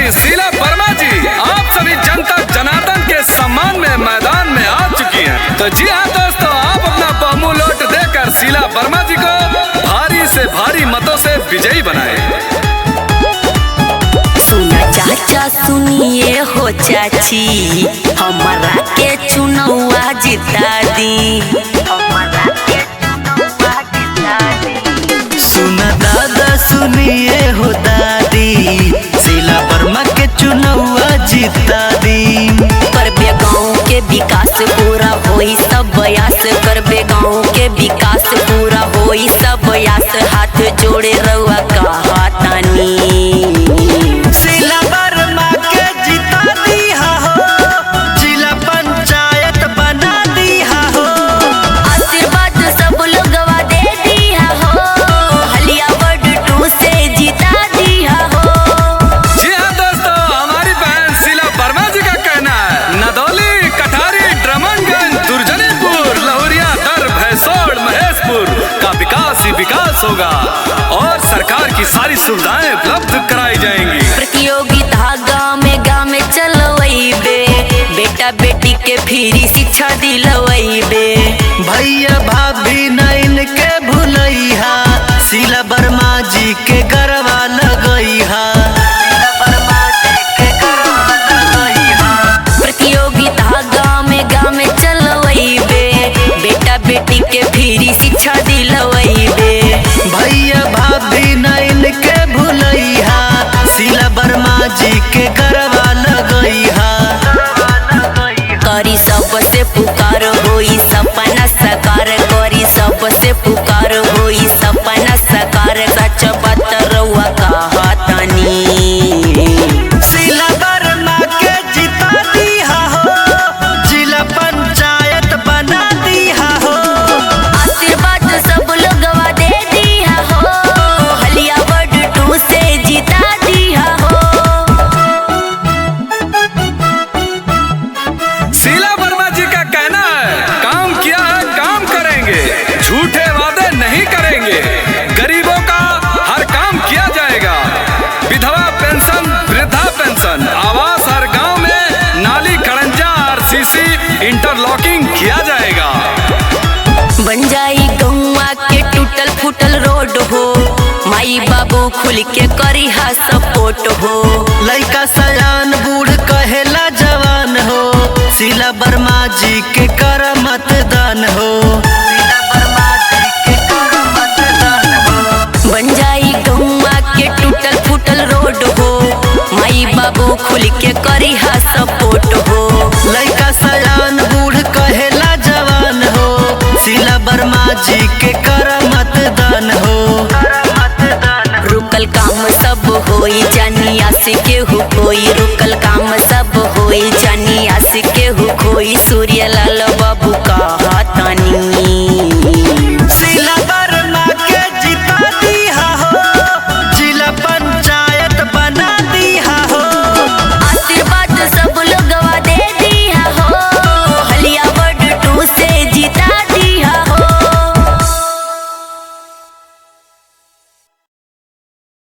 श्री शीला वर्मा जी आप सभी जनता जनार्दन के सम्मान में मैदान में आ चुकी हैं। तो जी हाँ दोस्तों, आप अपना बहुमूल्य वोट देकर शीला वर्मा जी को भारी से भारी मतों से विजयी बनाए। सुना चाचा सुनिए हो चाची, हमारा के चुनौआ जिता दी, हमारा के चुनौआ जिता दी। सुना दादा सुनिए हो दादी, शीला वर्मा के चुनौआ जिता दी। करबे गाँव के विकास पूरा होई सब बयास, करबे गाँव के विकास पूरा होई सब बयास, हाथ जोड़े रउआ कहा तानी। शीला वर्मा के जिता दिया हो, जिला पंचायत बना दिया हो। आशीर्वाद सब लोगवा दे दिया हो, हलिया वर्ड 2 से जिता दिया हो। जी हाँ दोस्तों, हमारी बहन शीला वर्मा जी का कहना है नदौली, कठारी, ड्रमनगंज, दुर्जनीपुर, लहुरिया, दर, भैंसोड़, महेशपुर का विकास ही विकास होगा और सरकार की सारी सुविधाएं उपलब्ध कराई जाएंगी। प्रतियोगिता गाँव में चलवैबे, बेटा बेटी के फ्री शिक्षा दिलवैबे। भैया भाभी न इनके भूलैहा, शीला वर्मा जी के गरबा लगैहा। प्रतियोगिता गाँव में चलवैबे, बेटा बेटी के फ्री शिक्षा दिलवैबे। भैया भाभी न इनके भूलैहा, शीला वर्मा जी के गरबा लगैहा। करी सबसे पुकार होई सपना साकार, करी सबसे पुकार होई सपना साकार, सच बात रउआ कहा तानी। शीला वर्मा के जिता दिया हो, जिला पंचायत बना दिया हो। आशीर्वाद सब लोगवा दे दिया हो, हलिया वर्ड 2 से जिता दिया हो। शीला वर्मा जी का कहना है काम किया है काम करेंगे, झूठे वादे नहीं करेंगे, गरीबों का हर काम किया जाएगा। विधवा पेंशन, वृद्धा पेंशन, आवास हर गांव में, नाली, खड़ंजा, RCC इंटरलॉकिंग किया जाएगा। बन जाई गौवा के टूटल फूटल रोड हो, माई बाबू खुल के करी हा सपोर्ट हो। लइका सयान बूढ़ कहेला जवान हो, शीला वर्मा जी के कर मतदान हो। शीला वर्मा जी के कर मतदान हो। बन जाई गौवा के टूटल फूटल रोड हो, माई बाबू खुल के करी हा सपोर्ट